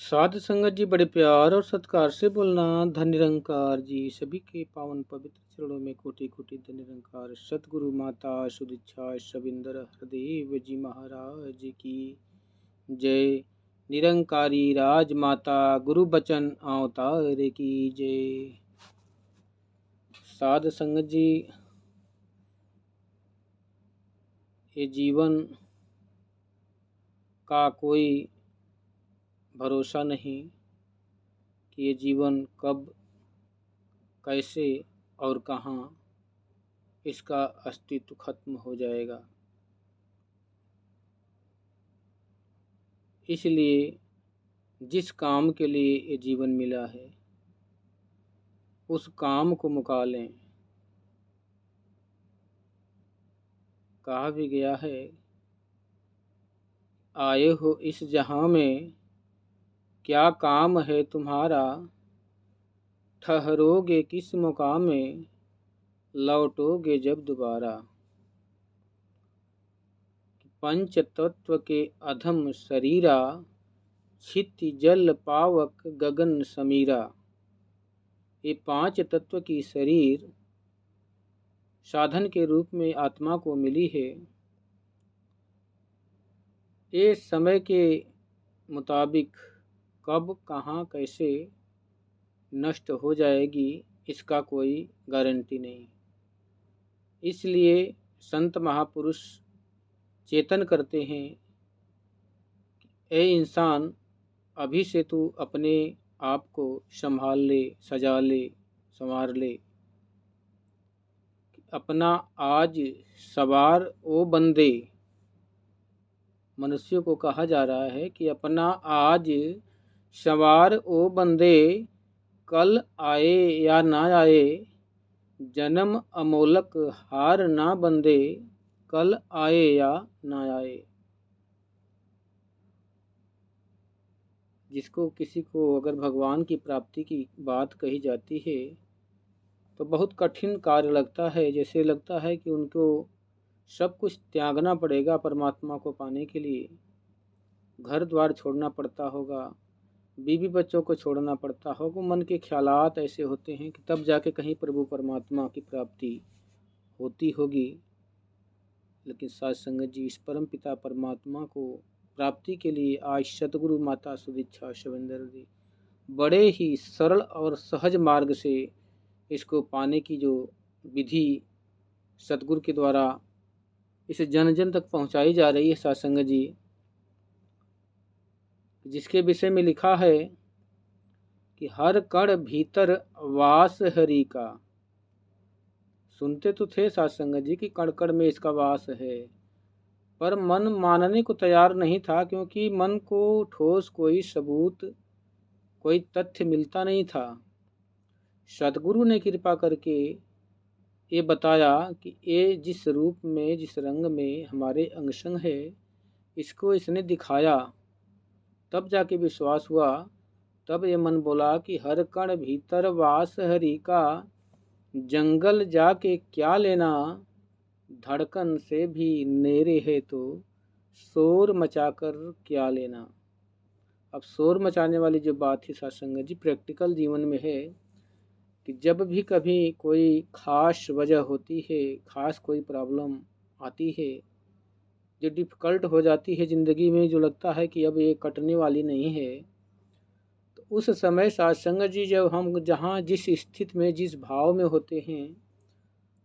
साध संगत जी, बड़े प्यार और सत्कार से बोलना। धन निरंकार जी, सभी के पावन पवित्र चरणों में कोटि कोटि धन निरंकार। सतगुरु माता सुदीक्षा शबिंदर हरदेव जी महाराज की जय। निरंकारी राज माता गुरु बचन अवतार की जय। साध संगत जी, ये जीवन का कोई भरोसा नहीं कि ये जीवन कब, कैसे और कहाँ इसका अस्तित्व खत्म हो जाएगा। इसलिए जिस काम के लिए ये जीवन मिला है उस काम को मुका लें। कहा भी गया है, आए हो इस जहां में क्या काम है तुम्हारा, ठहरोगे किस मुकाम में, लौटोगे जब दोबारा। पंच तत्व के अधम शरीरा, क्षिति जल पावक गगन समीरा। ये पांच तत्व की शरीर साधन के रूप में आत्मा को मिली है। ये समय के मुताबिक कब, कहाँ, कैसे नष्ट हो जाएगी इसका कोई गारंटी नहीं। इसलिए संत महापुरुष चेतन करते हैं, ए इंसान, अभी से तू अपने आप को संभाल ले, सजा ले, संवार ले। अपना आज सवार ओ बंदे। मनुष्य को कहा जा रहा है कि अपना आज सवार ओ बंदे, कल आए या ना आए, जन्म अमोलक हार ना बंदे, कल आए या ना आए। जिसको किसी को अगर भगवान की प्राप्ति की बात कही जाती है तो बहुत कठिन कार्य लगता है। जैसे लगता है कि उनको सब कुछ त्यागना पड़ेगा परमात्मा को पाने के लिए। घर द्वार छोड़ना पड़ता होगा, बीवी बच्चों को छोड़ना पड़ता होगा। मन के ख्यालात ऐसे होते हैं कि तब जाके कहीं प्रभु परमात्मा की प्राप्ति होती होगी। लेकिन साध संगत जी, इस परम पिता परमात्मा को प्राप्ति के लिए आज सतगुरु माता सुदीक्षा शबिंदर जी बड़े ही सरल और सहज मार्ग से इसको पाने की जो विधि सतगुरु के द्वारा इसे जन जन तक पहुंचाई जा रही है साध संगत जी, जिसके विषय में लिखा है कि हर कण भीतर वास हरि का। सुनते तो थे साध संगत जी कि कण कण में इसका वास है, पर मन मानने को तैयार नहीं था, क्योंकि मन को ठोस कोई सबूत, कोई तथ्य मिलता नहीं था। सतगुरु ने कृपा करके ये बताया कि ये जिस रूप में, जिस रंग में हमारे अंग संग है, इसको इसने दिखाया। तब जाके विश्वास हुआ। तब ये मन बोला कि हर कण भीतर वास हरि का, जंगल जाके क्या लेना, धड़कन से भी नेरे है तो शोर मचाकर क्या लेना। अब शोर मचाने वाली जो बात है साध संगत जी, प्रैक्टिकल जीवन में है कि जब भी कभी कोई ख़ास वजह होती है, ख़ास कोई प्रॉब्लम आती है जो डिफ़िकल्ट हो जाती है ज़िंदगी में, जो लगता है कि अब ये कटने वाली नहीं है, तो उस समय साध संगत जी, जब हम जहाँ जिस स्थिति में, जिस भाव में होते हैं,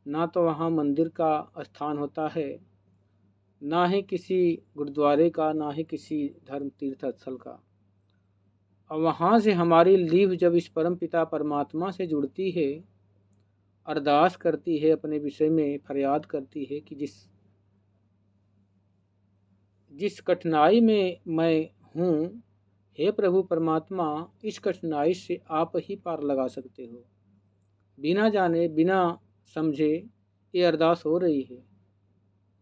ना तो वहाँ मंदिर का स्थान होता है, ना ही किसी गुरुद्वारे का, ना ही किसी धर्म तीर्थ स्थल का। और वहाँ से हमारी लीव जब इस परम पिता परमात्मा से जुड़ती है, अरदास करती है, अपने विषय में फरियाद करती है कि जिस कठिनाई में मैं हूँ, हे प्रभु परमात्मा, इस कठिनाई से आप ही पार लगा सकते हो। बिना जाने, बिना समझे ये अरदास हो रही है,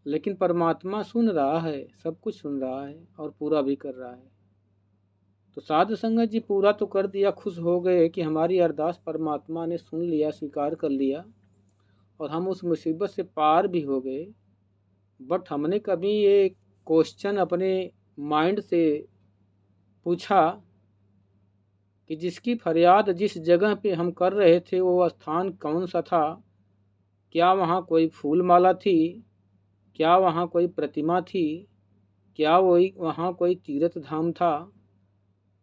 लेकिन परमात्मा सुन रहा है, सब कुछ सुन रहा है और पूरा भी कर रहा है। तो साधु संगत जी पूरा तो कर दिया, खुश हो गए कि हमारी अरदास परमात्मा ने सुन लिया, स्वीकार कर लिया और हम उस मुसीबत से पार भी हो गए। बट हमने कभी ये क्वेश्चन अपने माइंड से पूछा कि जिसकी फरियाद जिस जगह पे हम कर रहे थे वो स्थान कौन सा था। क्या वहाँ कोई फूल माला थी? क्या वहाँ कोई प्रतिमा थी? क्या वहाँ कोई तीर्थ धाम था?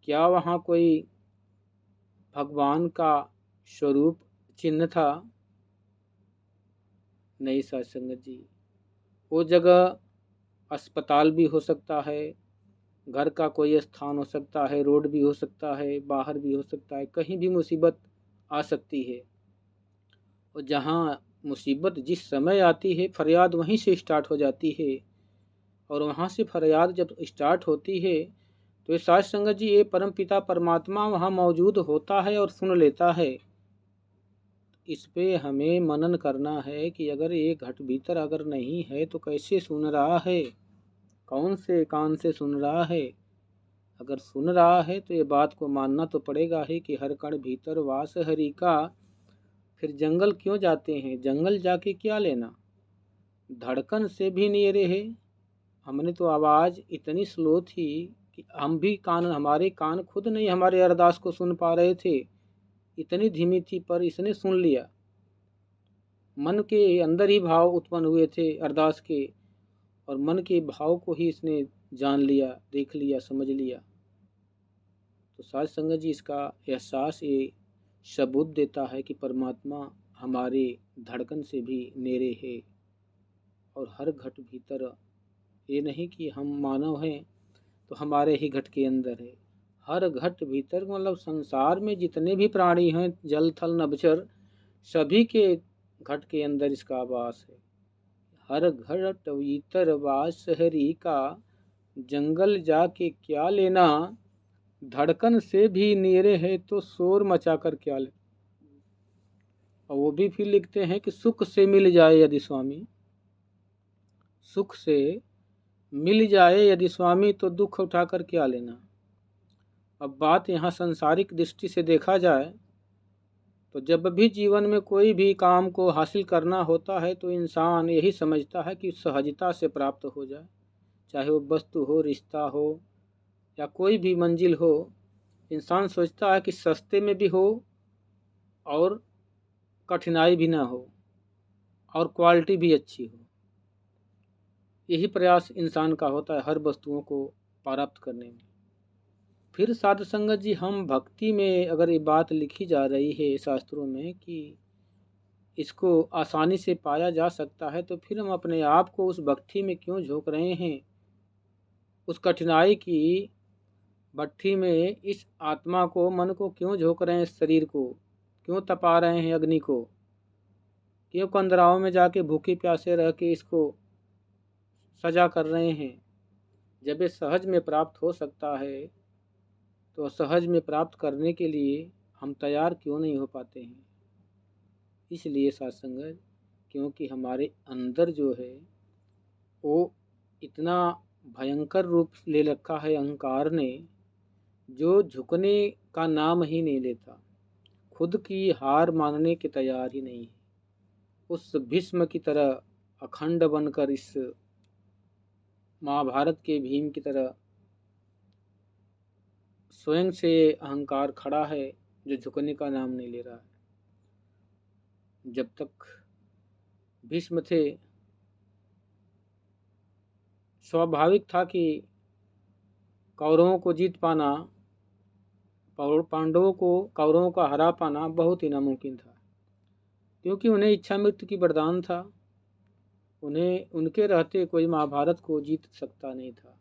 क्या वहाँ कोई भगवान का स्वरूप चिन्ह था? नहीं साथ संगत जी, वो जगह अस्पताल भी हो सकता है, घर का कोई स्थान हो सकता है, रोड भी हो सकता है, बाहर भी हो सकता है, कहीं भी मुसीबत आ सकती है। और जहाँ मुसीबत जिस समय आती है फरियाद वहीं से स्टार्ट हो जाती है। और वहाँ से फरियाद जब स्टार्ट होती है तो ये साध संगत जी ये परम पिता परमात्मा वहाँ मौजूद होता है और सुन लेता है। इस पे हमें मनन करना है कि अगर ये घट भीतर अगर नहीं है तो कैसे सुन रहा है, कौन से कान से सुन रहा है। अगर सुन रहा है तो ये बात को मानना तो पड़ेगा ही कि हर कण भीतर वास हरि का। फिर जंगल क्यों जाते हैं? जंगल जाके क्या लेना? धड़कन से भी नहीं रहे। हमने तो आवाज़ इतनी स्लो थी कि हम भी हमारे कान खुद नहीं हमारे अरदास को सुन पा रहे थे, इतनी धीमी थी, पर इसने सुन लिया। मन के अंदर ही भाव उत्पन्न हुए थे अरदास के, और मन के भाव को ही इसने जान लिया, देख लिया, समझ लिया। तो साध संगत जी इसका एहसास ये सबूत देता है कि परमात्मा हमारे धड़कन से भी नेरे है। और हर घट भीतर, ये नहीं कि हम मानव हैं तो हमारे ही घट के अंदर है। हर घट भीतर मतलब संसार में जितने भी प्राणी हैं, जल थल नभचर, सभी के घट के अंदर इसका वास है। हर घट भीतर वास हरि का, जंगल जाके क्या लेना, धड़कन से भी नेरे है तो शोर मचा कर क्या ले। और वो भी फिर लिखते हैं कि सुख से मिल जाए यदि स्वामी, सुख से मिल जाए यदि स्वामी तो दुख उठाकर क्या लेना। अब बात यहाँ संसारिक दृष्टि से देखा जाए तो जब भी जीवन में कोई भी काम को हासिल करना होता है तो इंसान यही समझता है कि सहजता से प्राप्त हो जाए, चाहे वो वस्तु हो, रिश्ता हो, या कोई भी मंजिल हो। इंसान सोचता है कि सस्ते में भी हो और कठिनाई भी ना हो और क्वालिटी भी अच्छी हो। यही प्रयास इंसान का होता है हर वस्तुओं को प्राप्त करने में। फिर साध संगत जी हम भक्ति में अगर ये बात लिखी जा रही है शास्त्रों में कि इसको आसानी से पाया जा सकता है, तो फिर हम अपने आप को उस भक्ति में क्यों झोंक रहे हैं? उस कठिनाई की भट्ठी में इस आत्मा को, मन को क्यों झोंक रहे हैं? इस शरीर को क्यों तपा रहे हैं? अग्नि को क्यों कंदराओं में जाके भूखे प्यासे रह के इसको सजा कर रहे हैं? जब ये सहज में प्राप्त हो सकता है तो सहज में प्राप्त करने के लिए हम तैयार क्यों नहीं हो पाते हैं? इसलिए सत्संग, क्योंकि हमारे अंदर जो है वो इतना भयंकर रूप ले रखा है अहंकार ने, जो झुकने का नाम ही नहीं लेता, खुद की हार मानने के तैयार ही नहीं है। उस भीष्म की तरह अखंड बनकर, इस महाभारत के भीम की तरह स्वयं से अहंकार खड़ा है, जो झुकने का नाम नहीं ले रहा है। जब तक भीष्म थे स्वाभाविक था कि कौरवों को जीत पाना, पांडवों को कौरवों का हरा पाना बहुत ही नामुमकिन था, क्योंकि उन्हें इच्छा मृत्यु की वरदान था। उन्हें उनके रहते कोई महाभारत को जीत सकता नहीं था,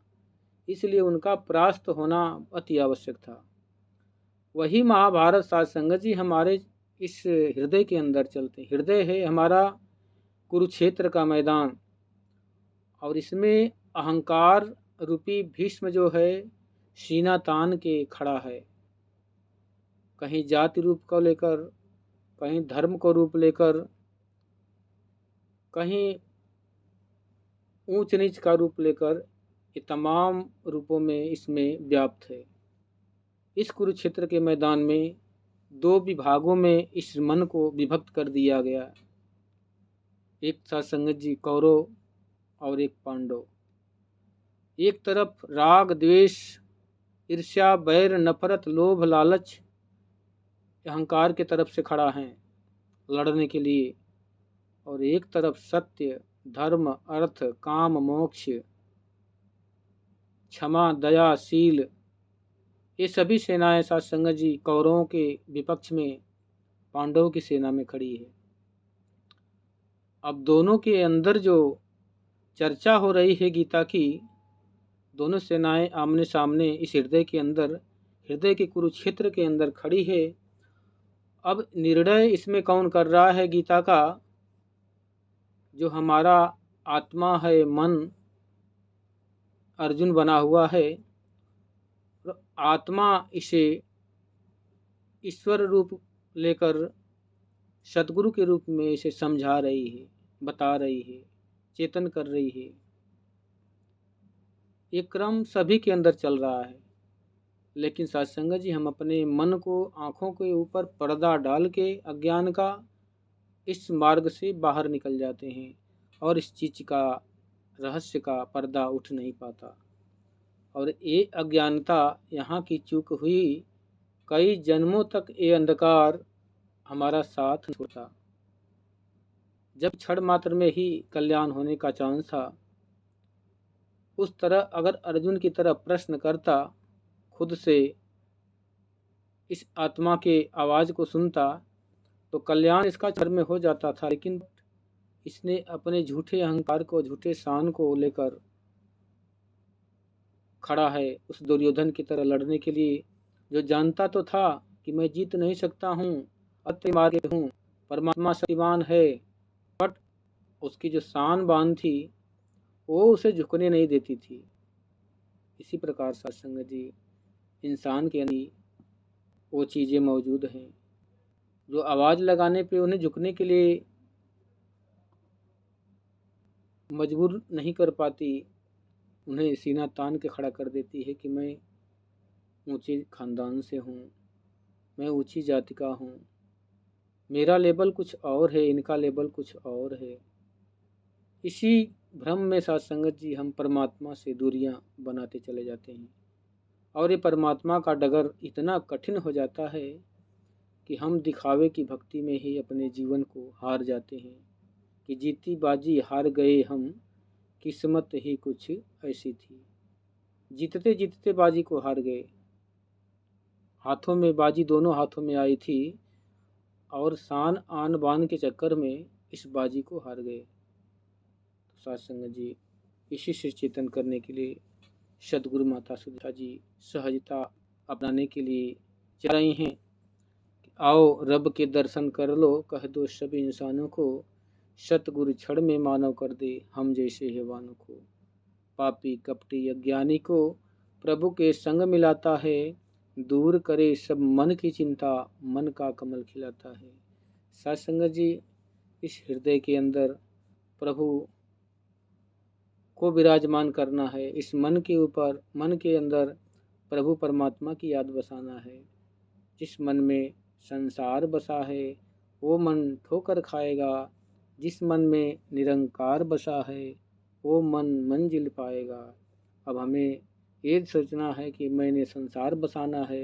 इसलिए उनका परास्त होना अति आवश्यक था। वही महाभारत साध संगत जी हमारे इस हृदय के अंदर चलते। हृदय है हमारा कुरुक्षेत्र का मैदान, और इसमें अहंकार रूपी भीष्म जो है सीना तान के खड़ा है, कहीं जाति रूप को लेकर, कहीं धर्म को रूप लेकर, कहीं ऊंच नीच का रूप लेकर, ये तमाम रूपों में इसमें व्याप्त है। इस कुरुक्षेत्र के मैदान में दो विभागों में इस मन को विभक्त कर दिया गया। एक था संगत जी कौरव और एक पांडव। एक तरफ राग द्वेष ईर्ष्या बैर नफरत लोभ लालच अहंकार के तरफ से खड़ा है लड़ने के लिए, और एक तरफ सत्य, धर्म, अर्थ, काम, मोक्ष, क्षमा, दया, शील, ये सभी सेनाएं साथ संगत जी कौरवों के विपक्ष में पांडवों की सेना में खड़ी है। अब दोनों के अंदर जो चर्चा हो रही है गीता की, दोनों सेनाएं आमने सामने इस हृदय के अंदर, हृदय के कुरुक्षेत्र के अंदर खड़ी है। अब निर्णय इसमें कौन कर रहा है गीता का? जो हमारा आत्मा है, मन अर्जुन बना हुआ है, आत्मा इसे ईश्वर रूप लेकर सतगुरु के रूप में इसे समझा रही है, बता रही है, चेतन कर रही है। ये क्रम सभी के अंदर चल रहा है, लेकिन सत्संगत जी हम अपने मन को, आँखों के ऊपर पर्दा डाल के अज्ञान का, इस मार्ग से बाहर निकल जाते हैं और इस चीज का, रहस्य का पर्दा उठ नहीं पाता। और ये अज्ञानता, यहाँ की चूक हुई, कई जन्मों तक ये अंधकार हमारा साथ छोड़ा। जब क्षण मात्र में ही कल्याण होने का चांस था, उस तरह अगर अर्जुन की तरह प्रश्न करता, खुद से इस आत्मा के आवाज को सुनता, तो कल्याण इसका क्षण में हो जाता था। लेकिन इसने अपने झूठे अहंकार को, झूठे शान को लेकर खड़ा है उस दुर्योधन की तरह लड़ने के लिए, जो जानता तो था कि मैं जीत नहीं सकता हूँ, अत्य मार्ग हूँ, परमात्मा शक्तिमान है, बट उसकी जो शान बांध थी वो उसे झुकने नहीं देती थी। इसी प्रकार सत्संग जी इंसान के अंदर वो चीज़ें मौजूद हैं जो आवाज़ लगाने पे उन्हें झुकने के लिए मजबूर नहीं कर पाती, उन्हें सीना तान के खड़ा कर देती है कि मैं ऊंचे खानदान से हूँ, मैं ऊंची जाति का हूँ, मेरा लेबल कुछ और है, इनका लेबल कुछ और है। इसी भ्रम में सत्संगत जी हम परमात्मा से दूरियां बनाते चले जाते हैं, और ये परमात्मा का डगर इतना कठिन हो जाता है कि हम दिखावे की भक्ति में ही अपने जीवन को हार जाते हैं कि जीती बाजी हार गए हम, किस्मत ही कुछ ऐसी थी। जीतते जीतते बाजी को हार गए, हाथों में बाजी दोनों हाथों में आई थी, और शान आन बान के चक्कर में इस बाजी को हार गए। तो सत्संग जी इसी से चेतन करने के लिए सदगुरु माता सुधा जी सहजता अपनाने के लिए चल रही हैं। आओ रब के दर्शन कर लो, कह दो सभी इंसानों को, सतगुरु क्षण में मानव कर दे हम जैसे हैवानों को। पापी कपटी अज्ञानी को प्रभु के संग मिलाता है, दूर करे सब मन की चिंता, मन का कमल खिलाता है। सत्संगत जी इस हृदय के अंदर प्रभु को विराजमान करना है, इस मन के ऊपर, मन के अंदर प्रभु परमात्मा की याद बसाना है। जिस मन में संसार बसा है वो मन ठोकर खाएगा, जिस मन में निरंकार बसा है वो मन मंजिल पाएगा। अब हमें ये सोचना है कि मैंने संसार बसाना है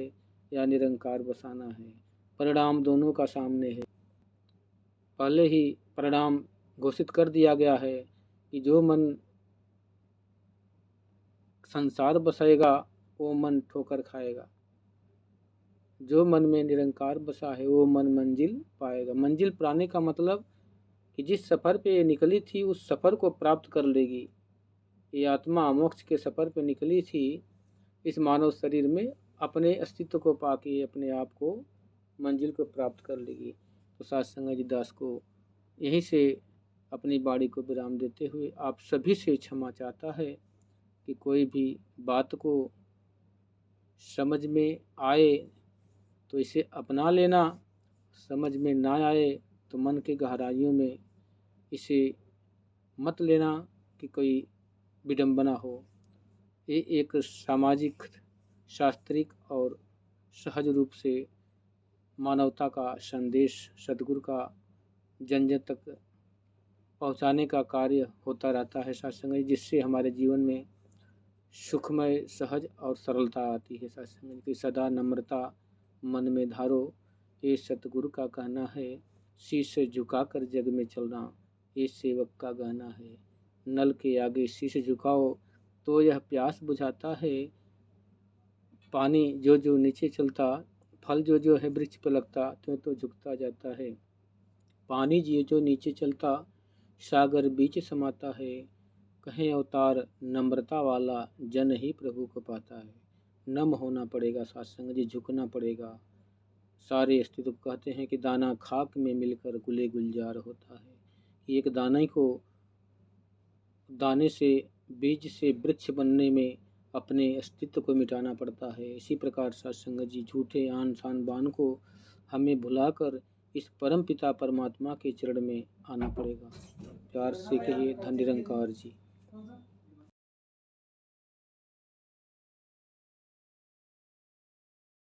या निरंकार बसाना है। परिणाम दोनों का सामने है, पहले ही परिणाम घोषित कर दिया गया है कि जो मन संसार बसाएगा वो मन ठोकर खाएगा, जो मन में निरंकार बसा है वो मन मंजिल पाएगा। मंजिल पाने का मतलब कि जिस सफ़र पे ये निकली थी उस सफ़र को प्राप्त कर लेगी। ये आत्मा मोक्ष के सफ़र पे निकली थी, इस मानव शरीर में अपने अस्तित्व को पाके अपने आप को मंजिल को प्राप्त कर लेगी। तो सत्संग जी दास को यहीं से अपनी बाणी को विराम देते हुए आप सभी से क्षमा चाहता है कि कोई भी बात को समझ में आए तो इसे अपना लेना, समझ में ना आए तो मन के गहराइयों में इसे मत लेना कि कोई विडंबना हो। ये एक सामाजिक, शास्त्रिक और सहज रूप से मानवता का संदेश सदगुरु का जन जन तक पहुंचाने का कार्य होता रहता है सत्संग, जिससे हमारे जीवन में सुखमय, सहज और सरलता आती है। सत्संग की सदा नम्रता मन में धारो, ये सतगुरु का कहना है। शीश झुकाकर जग में चलना ये सेवक का गहना है। नल के आगे शीश झुकाओ तो यह प्यास बुझाता है। पानी जो जो नीचे चलता, फल जो जो है वृक्ष पर लगता तो झुकता जाता है। पानी जो जो नीचे चलता सागर बीच समाता है। कहें अवतार नम्रता वाला जन ही प्रभु को पाता है। नम होना पड़ेगा सत्संग जी, झुकना पड़ेगा। सारे अस्तित्व कहते हैं कि दाना खाक में मिलकर गुले गुलजार होता है। एक दाने से बीज से वृक्ष बनने में अपने अस्तित्व को मिटाना पड़ता है। इसी प्रकार सत्संग जी झूठे आन शान बान को हमें भुलाकर इस परम पिता परमात्मा के चरण में आना पड़ेगा। प्यार से कहिए धन निरंकार जी।